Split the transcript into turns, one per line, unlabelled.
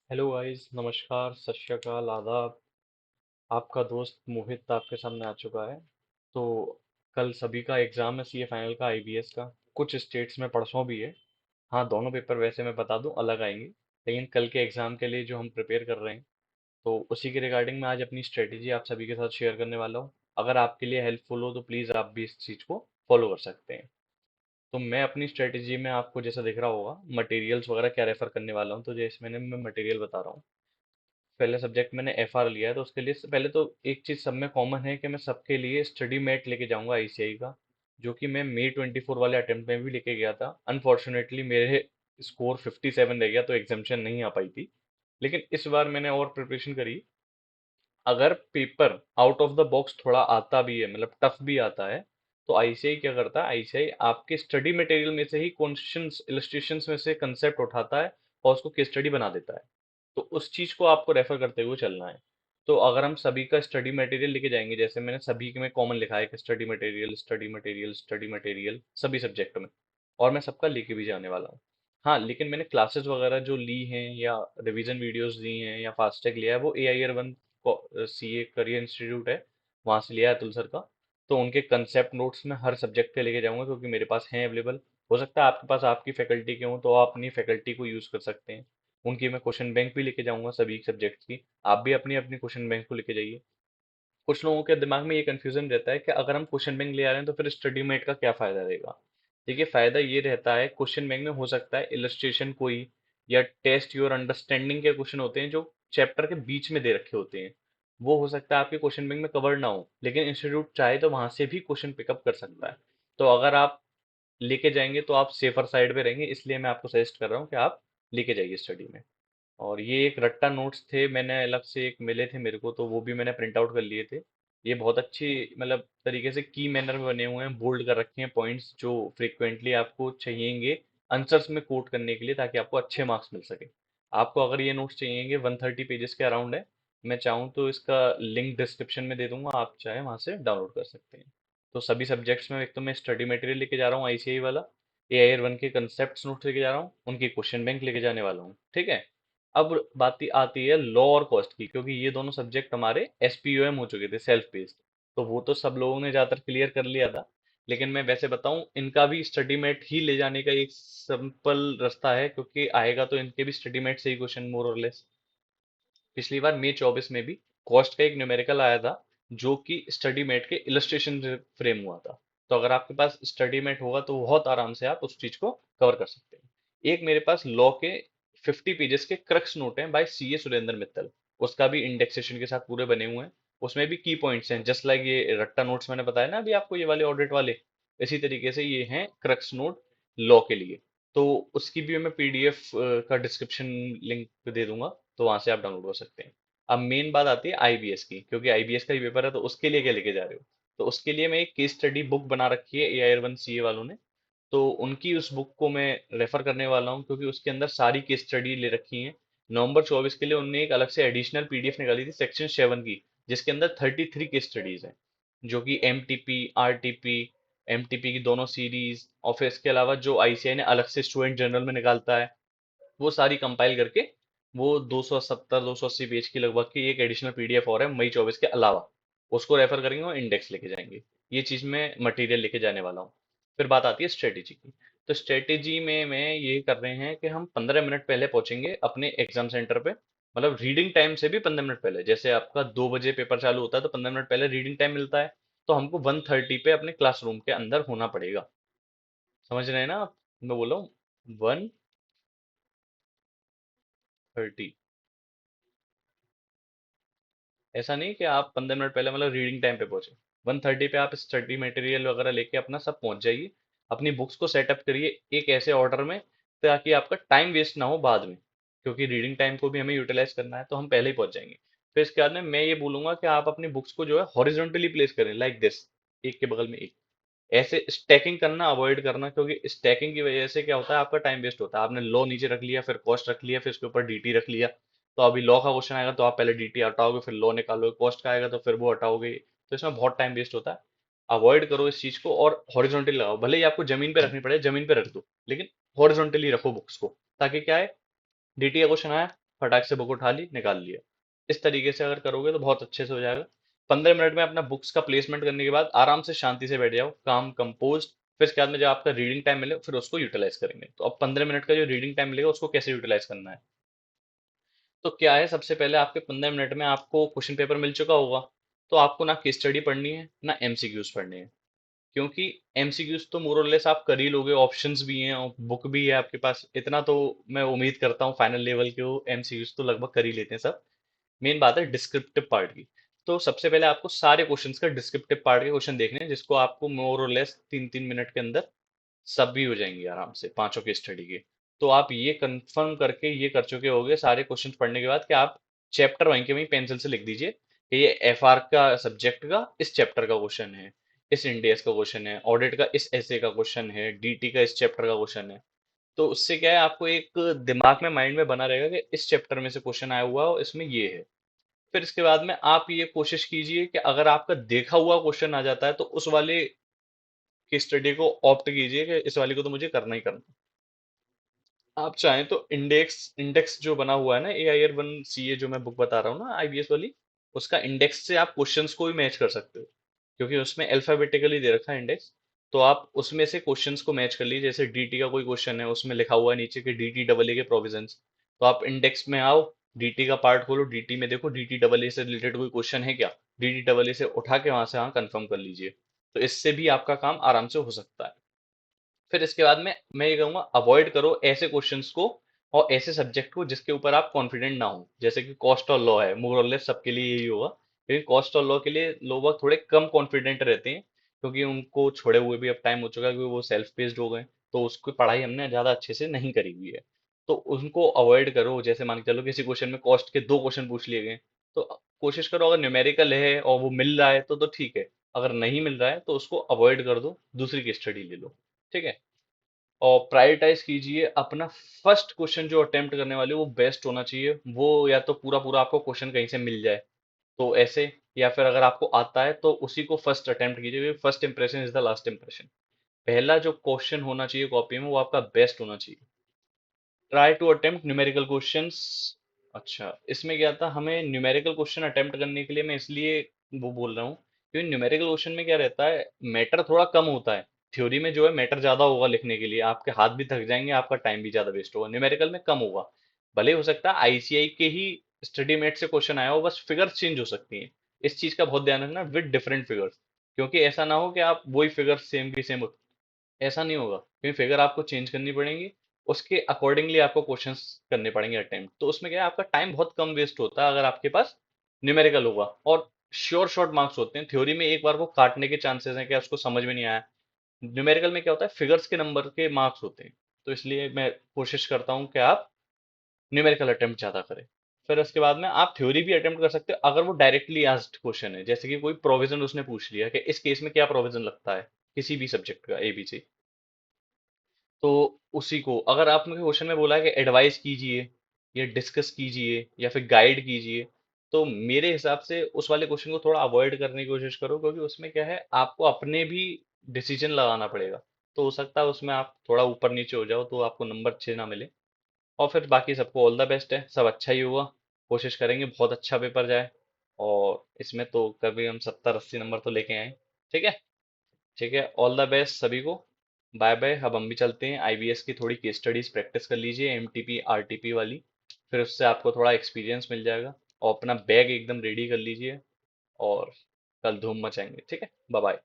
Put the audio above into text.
Hello guys, नमस्कार, सत श्री अकाल, आदाब। आपका दोस्त मोहित आपके सामने आ चुका है। तो कल सभी का एग्जाम है, सीए फाइनल का, आईबीएस का। कुछ स्टेट्स में परसों भी है। हाँ, दोनों पेपर वैसे मैं बता दूं अलग आएंगे, लेकिन कल के एग्जाम के लिए जो हम प्रिपेयर कर रहे हैं, तो उसी के रिगार्डिंग मैं आज अपनी स्ट्रेटेजी आप सभी के साथ शेयर करने वाला हूँ। अगर आपके लिए हेल्पफुल हो तो प्लीज़ आप भी इस चीज़ को फॉलो कर सकते हैं। तो मैं अपनी स्ट्रेटेजी में आपको जैसा दिख रहा होगा, मटेरियल्स वगैरह क्या रेफर करने वाला हूँ, तो जैसे मैं मटेरियल बता रहा हूँ। पहले सब्जेक्ट मैंने एफआर लिया है, तो उसके लिए पहले तो एक चीज सब में कॉमन है कि मैं सबके लिए स्टडी मेट लेके जाऊंगा आईसीआई का, जो कि मैं मई 24 वाले अटेम्प्ट में भी लेके गया था। अनफॉर्चुनेटली मेरे स्कोर 57 रह गया, तो एग्जामेशन नहीं आ पाई थी। लेकिन इस बार मैंने और प्रिपरेशन करी। अगर paper out of the box थोड़ा आता भी है, मतलब टफ भी आता है, तो आईसीआई क्या करता है, आईसीआई आपके स्टडी मटेरियल में से ही क्वेश्चंस, इलस्ट्रेशंस में से कंसेप्ट उठाता है और उसको केस स्टडी बना देता है। तो उस चीज को आपको रेफर करते हुए चलना है। तो अगर हम सभी का स्टडी मटेरियल लेके जाएंगे, जैसे मैंने सभी के में कॉमन लिखा है कि study material, study material, study material सभी सब्जेक्ट में, और मैं सबका लेके भी जाने वाला हूँ। हाँ, लेकिन मैंने क्लासेस वगैरह जो ली हैं या रिवीजन वीडियोस दी हैं या फास्टैग लिया है, वो AIR 1 सीए करियर इंस्टीट्यूट है, वहां से लिया है, अतुल सर का। तो उनके कंसेप्ट नोट्स में हर सब्जेक्ट के लेके जाऊंगा, क्योंकि मेरे पास हैं अवेलेबल। हो सकता है आपके पास आपकी फैकल्टी के हों, तो आप अपनी फैकल्टी को यूज कर सकते हैं। उनकी मैं क्वेश्चन बैंक भी लेके जाऊंगा सभी सब्जेक्ट्स की। आप भी अपनी अपनी क्वेश्चन बैंक को लेके जाइए। कुछ लोगों के दिमाग में ये कंफ्यूजन रहता है कि अगर हम क्वेश्चन बैंक ले आ रहे हैं तो फिर स्टडी मेट का क्या फायदा रहेगा। देखिए, फायदा ये रहता है, क्वेश्चन बैंक में हो सकता है इलस्ट्रेशन कोई या टेस्ट योर अंडरस्टैंडिंग के क्वेश्चन होते हैं जो चैप्टर के बीच में दे रखे होते हैं। वो हो सकता है आपके क्वेश्चन बैंक में कवर ना हो, लेकिन इंस्टीट्यूट चाहे तो वहां से भी क्वेश्चन पिकअप कर सकता है। तो अगर आप लेके जाएंगे तो आप सेफर साइड पे रहेंगे, इसलिए मैं आपको सजेस्ट कर रहा हूँ कि आप लेके जाइए स्टडी में। और ये एक रट्टा नोट्स थे, मैंने अलग से एक मिले थे मेरे को, तो वो भी मैंने प्रिंट आउट कर लिए थे। ये बहुत अच्छी, मतलब तरीके से की मैनर में बने हुए हैं, बोल्ड कर रखे हैं पॉइंट्स जो फ्रिक्वेंटली आपको चाहिएंगे आंसर्स में कोट करने के लिए, ताकि आपको अच्छे मार्क्स मिल सके। आपको अगर ये नोट्स चाहिएंगे, 130 पेजेस के अराउंड है। मैं चाहूँ तो इसका लिंक डिस्क्रिप्शन में दे दूंगा, आप चाहे वहां से डाउनलोड कर सकते हैं। तो सभी सब्जेक्ट्स में एक तो मैं स्टडी मटेरियल लेके जा रहा हूँ आईसीआई वाला, AIR 1 के कंसेप्ट नोट्स लेके जा रहा हूँ, उनकी क्वेश्चन बैंक लेके जाने वाला हूँ, ठीक है। अब बात आती है लॉ और कॉस्ट की, क्योंकि ये दोनों सब्जेक्ट हमारे SPOM हो चुके थे, सेल्फ बेस्ड। तो वो तो सब लोगों ने ज्यादातर क्लियर कर लिया था। लेकिन मैं वैसे बताऊं, इनका भी स्टडी मेट ही ले जाने का एक सिंपल रास्ता है, क्योंकि आएगा तो इनके भी स्टडी मेट से ही क्वेश्चन, मोर और लेस। पिछली बार मई 24 में भी कॉस्ट का एक न्यूमेरिकल आया था, जो कि स्टडी मेट के इलस्ट्रेशन से फ्रेम हुआ था। तो अगर आपके पास स्टडी मेट होगा तो बहुत आराम से आप उस चीज को कवर कर सकते हैं। एक मेरे पास लॉ के 50 पेजेस के क्रक्स नोट हैं बाय CA सुरेंद्र मित्तल। उसका भी इंडेक्सेशन के साथ पूरे बने हुए हैं। उसमें भी की पॉइंट्स हैं, जस्ट लाइक ये रट्टा नोट्स मैंने बताया ना अभी आपको, ये वाले ऑडिट वाले। इसी तरीके से ये हैं क्रक्स नोट लॉ के लिए। तो उसकी भी मैं PDF का डिस्क्रिप्शन लिंक दे दूंगा, तो वहां से आप डाउनलोड कर सकते हैं। अब मेन बात आती है आईबीएस की, क्योंकि आईबीएस का ही पेपर है, तो उसके लिए क्या लेके जा रहे हो। तो उसके लिए मैं एक केस स्टडी बुक बना रखी है AIR 1 CA वालों ने। तो उनकी उस बुक को मैं रेफर करने वाला हूँ, क्योंकि उसके अंदर सारी केस स्टडी ले रखी है। नवंबर 24 के लिए उनने एक अलग से एडिशनल PDF निकाली थी सेक्शन 7 की, जिसके अंदर 33 केस स्टडीज हैं, जो कि MTP की दोनों सीरीज, और फिर इसके अलावा जो आईसीआई ने अलग से स्टूडेंट जनरल में निकालता है, वो सारी कंपाइल करके, वो 270 280 पेज की लगभग की एक एडिशनल PDF और है मई 24 के अलावा। उसको रेफर करेंगे और इंडेक्स लेके जाएंगे। ये चीज मैं मटेरियल लेके जाने वाला हूँ। फिर बात आती है स्ट्रेटेजी की। तो स्ट्रेटेजी में मैं ये कर रहे हैं कि हम 15 मिनट पहले पहुंचेंगे अपने एग्जाम सेंटर पे। मतलब रीडिंग टाइम से भी 15 मिनट पहले, जैसे आपका 2 बजे पेपर चालू होता है तो 15 मिनट पहले रीडिंग टाइम मिलता है। तो हमको 1:30 पे अपने क्लासरूम के अंदर होना पड़ेगा। समझ रहे हैं ना आप, मैं बोल रहा हूँ 1:30। ऐसा नहीं कि आप 15 मिनट पहले, मतलब रीडिंग टाइम पे पहुंचे। 1:30 पे आप स्टडी मटेरियल वगैरह लेके अपना सब पहुंच जाइए। अपनी बुक्स को सेटअप करिए एक ऐसे ऑर्डर में, ताकि आपका टाइम वेस्ट ना हो बाद में, क्योंकि रीडिंग टाइम को भी हमें यूटिलाइज करना है, तो हम पहले ही पहुंच जाएंगे। फिर इसके बाद में मैं ये बोलूंगा कि आप अपनी बुक्स को जो है हॉरिजॉन्टली प्लेस करें, लाइक दिस, एक के बगल में एक। ऐसे स्टैकिंग करना अवॉइड करना, क्योंकि स्टैकिंग की वजह से क्या होता है, आपका टाइम वेस्ट होता है। आपने लॉ नीचे रख लिया, फिर कॉस्ट रख लिया, फिर उसके ऊपर डीटी रख लिया। तो अभी लॉ का क्वेश्चन आएगा तो आप पहले डीटी हटाओगे, फिर लॉ निकालोगे, कॉस्ट का आएगा तो फिर वो हटाओगे, तो इसमें बहुत टाइम वेस्ट होता है। अवॉइड करो इस चीज को, और हॉरिजॉन्टली लगाओ। भले ही आपको जमीन पे रखनी पड़े, जमीन पे रख दो, लेकिन हॉरिजॉन्टली रखो बुक्स को, ताकि क्या है, डीटी का क्वेश्चन आया, फटाक से बुक उठा ली, निकाल लिया। इस तरीके से अगर करोगे तो बहुत अच्छे से हो जाएगा। 15 मिनट में अपना बुक्स का प्लेसमेंट करने के बाद आराम से शांति से बैठ जाओ, काम कंपोज। फिर इसके बाद में जब आपका रीडिंग टाइम मिले फिर उसको यूटिलाइज करेंगे। तो अब 15 मिनट का जो रीडिंग टाइम मिलेगा उसको कैसे यूटिलाइज करना है। तो क्या है, सबसे पहले आपके 15 मिनट में आपको क्वेश्चन पेपर मिल चुका होगा। तो आपको ना केस स्टडी पढ़नी है ना एमसीक्यूज पढ़नी है। क्योंकि एमसीक्यूज तो मोर और लेस आप कर ही लोगे, ऑप्शंस भी हैं और बुक भी है आपके पास, इतना तो मैं उम्मीद करता हूँ फाइनल लेवल के वो एमसीक्यूज तो लगभग कर ही लेते हैं सब। मेन बात है डिस्क्रिप्टिव पार्ट की। तो सबसे पहले आपको सारे क्वेश्चंस का डिस्क्रिप्टिव पार्ट के क्वेश्चन देखने हैं, जिसको आपको मोर और लेस 3-3 मिनट के अंदर सब भी हो जाएंगी आराम से, पांचों की स्टडी के। तो आप ये कंफर्म करके ये कर चुके होगे सारे क्वेश्चंस पढ़ने के बाद कि आप चैप्टर वहीं के वहीं पेंसिल से लिख दीजिए कि ये एफआर का सब्जेक्ट का इस चैप्टर का क्वेश्चन है, इस इंडेक्स का क्वेश्चन है, ऑडिट का इस ऐसे का क्वेश्चन है, डीटी का इस चैप्टर का क्वेश्चन है। तो उससे क्या है, आपको एक दिमाग में माइंड में बना रहेगा कि इस चैप्टर में से क्वेश्चन आया हुआ है और इसमें ये है। फिर इसके बाद में आप ये कोशिश कीजिए कि अगर आपका देखा हुआ क्वेश्चन आ जाता है तो उस वाले की स्टडी को ऑप्ट कीजिए कि इस वाले को तो मुझे करना ही करना। आप चाहें तो इंडेक्स इंडेक्स जो बना हुआ है ना, AIR 1 CA जो मैं बुक बता रहा हूँ ना आईबीएस वाली, उसका इंडेक्स से आप क्वेश्चंस को भी मैच कर सकते हो। क्योंकि उसमें अल्फाबेटिकली दे रखा है इंडेक्स। तो आप उसमें से क्वेश्चंस को मैच कर लीजिए। जैसे डीटी का कोई क्वेश्चन है, उसमें लिखा हुआ है नीचे कि डीटी डबल ए के प्रोविजंस। तो आप इंडेक्स में आओ, डीटी का पार्ट खोलो, डीटी में देखो डीटी डबल ए से रिलेटेड कोई क्वेश्चन है क्या। डीटी डबल ए से उठा के वहां से हाँ कंफर्म कर लीजिए। तो इससे भी आपका काम आराम से हो सकता है। फिर इसके बाद में मैं ये कहूंगा, अवॉइड करो ऐसे क्वेश्चंस को और ऐसे सब्जेक्ट को जिसके ऊपर आप कॉन्फिडेंट ना हो। जैसे कि कॉस्ट और लॉ है, मोर और लेस सबके लिए यही होगा, लेकिन कॉस्ट और लॉ के लिए लोग थोड़े कम कॉन्फिडेंट रहते हैं, क्योंकि उनको छोड़े हुए भी अब टाइम हो चुका है, क्योंकि वो सेल्फ पेस्ड हो गए। तो उसकी पढ़ाई हमने ज्यादा अच्छे से नहीं करी हुई है। तो उनको अवॉइड करो। जैसे मान के चलो किसी क्वेश्चन में कॉस्ट के 2 क्वेश्चन पूछ लिए गए, तो कोशिश करो अगर न्यूमेरिकल है और वो मिल रहा है तो ठीक है। अगर नहीं मिल रहा है तो उसको अवॉइड कर दो, दूसरी की स्टडी ले लो। ठीक है। और प्रायोरिटाइज कीजिए अपना फर्स्ट क्वेश्चन जो अटेम्प्ट करने वाले हो, वो बेस्ट होना चाहिए। वो या तो पूरा पूरा आपको क्वेश्चन कहीं से मिल जाए तो ऐसे, या फिर अगर आपको आता है तो उसी को फर्स्ट अटेम्प्ट कीजिए। First impression is the last impression. पहला जो क्वेश्चन होना चाहिए कॉपी में वो आपका बेस्ट होना चाहिए। Try to attempt numerical questions. अच्छा, इसमें क्या था, हमें न्यूमेरिकल क्वेश्चन अटेम्प्ट करने के लिए मैं इसलिए वो बोल रहा हूँ क्योंकि न्यूमेरिकल क्वेश्चन में क्या रहता है, मैटर थोड़ा कम होता है। थ्योरी में जो है मैटर ज्यादा होगा लिखने के लिए, आपके हाथ भी थक जाएंगे, आपका टाइम भी ज्यादा वेस्ट होगा। न्यूमेरिकल में कम होगा। भले हो सकता है आईसीआई के ही स्टडी मेट से क्वेश्चन आया हो, बस फिगर्स चेंज हो सकती हैं। इस चीज का बहुत ध्यान रखना विद डिफरेंट फिगर्स। क्योंकि ऐसा ना हो कि आप वही फिगर्स सेम की सेम, ऐसा नहीं होगा, क्योंकि फिगर आपको चेंज करनी पड़ेंगी। उसके अकॉर्डिंगली आपको क्वेश्चंस करने पड़ेंगे अटेम्प्ट। तो उसमें क्या है, आपका टाइम बहुत कम वेस्ट होता है अगर आपके पास न्यूमेरिकल होगा। और श्योर शॉर्ट मार्क्स होते हैं। थ्योरी में एक बार को काटने के चांसेस हैं कि उसको समझ में नहीं आया। न्यूमेरिकल में क्या होता है, फिगर्स के नंबर के मार्क्स होते हैं। तो इसलिए मैं कोशिश करता हूँ कि आप न्यूमेरिकल अटेम्प्ट ज्यादा करें। फिर उसके बाद में आप थ्योरी भी अटेम्प्ट कर सकते हो अगर वो डायरेक्टली आस्क्ड क्वेश्चन है। जैसे कि कोई प्रोविजन उसने पूछ लिया कि इस केस में क्या प्रोविजन लगता है, किसी भी सब्जेक्ट का ABC। तो उसी को अगर आपने क्वेश्चन में बोला है कि एडवाइस कीजिए या डिस्कस कीजिए या फिर गाइड कीजिए, तो मेरे हिसाब से उस वाले क्वेश्चन को थोड़ा अवॉइड करने की कोशिश करो। क्योंकि उसमें क्या है, आपको अपने भी डिसीजन लगाना पड़ेगा। तो हो सकता है उसमें आप थोड़ा ऊपर नीचे हो जाओ तो आपको नंबर अच्छे ना मिले। और फिर बाकी सबको ऑल द बेस्ट है, सब अच्छा ही होगा। कोशिश करेंगे बहुत अच्छा पेपर जाए। और इसमें तो कभी हम 70-80 नंबर तो लेके आए। ठीक है। ठीक है, ऑल द बेस्ट सभी को। Bye bye. अब हम भी चलते हैं, आईबीएस की थोड़ी केस स्टडीज प्रैक्टिस कर लीजिए, एमटीपी आरटीपी वाली। फिर उससे आपको थोड़ा एक्सपीरियंस मिल जाएगा। और अपना बैग एकदम रेडी कर लीजिए। और कल धूम मचाएंगे। ठीक है, बाय बाय।